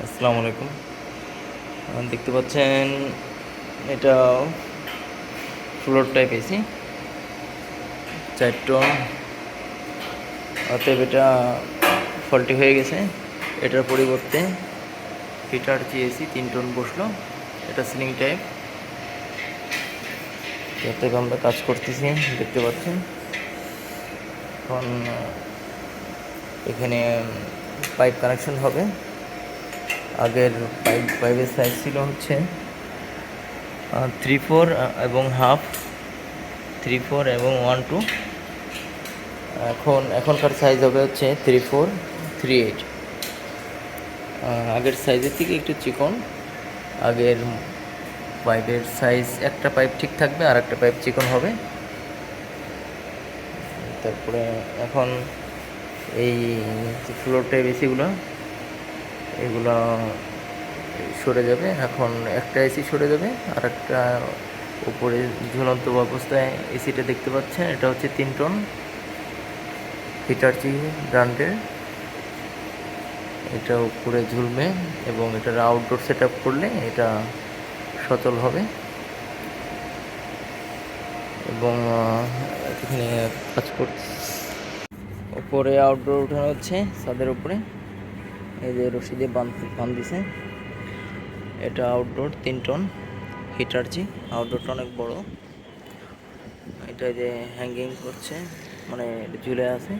আসসালামু আলাইকুম। দেখতে পাচ্ছেন এটা ফ্লোর টাইপ এসি 4 টন। অতএব এটা ফল্টি হয়ে গেছে। এটার পরিবর্তে হিটারজি এসি 3 টন বসলো। এটা সিলিং টাইপ। অতএব আমরা কাজ করতেছি, দেখতে পাচ্ছেন। এখন এখানে পাইপ কানেকশন হবে। আগের পাইপের সাইজ ছিল হচ্ছে 3/4 এবং হাফ, 3/4 এবং 1/2। এখনকার সাইজ হবে হচ্ছে 3/4, 3/8। আগের সাইজের থেকে একটু চিকন। আগের পাইপের সাইজ, একটা পাইপ ঠিক থাকবে আর একটা পাইপ চিকন হবে। তারপরে এখন এই যে ফ্লোর টাইপ এসিগুলো, এগুলো সরে যাবে। এখন একটা এসি সরে যাবে, আর একটা উপরে ঝুলন্ত অবস্থায় এসিটা দেখতে পাচ্ছেন। এটা হচ্ছে 3 টন হিটারজি ব্র্যান্ডের। এটা উপরে ঝুলবে এবং এটার আউটডোর সেট আপ করলে এটা সচল হবে। এবং এখানে কাজ করছে। উপরে আউটডোর উঠানো হচ্ছে ছাদের উপরে। এই যে রশি দিয়ে বাঁধ দিছে। এটা আউটডোর 3 টন হিটারজি। আউটডোরটা অনেক বড়। এটা যে হ্যাঙ্গিং করছে, মানে ঝুলে আছে।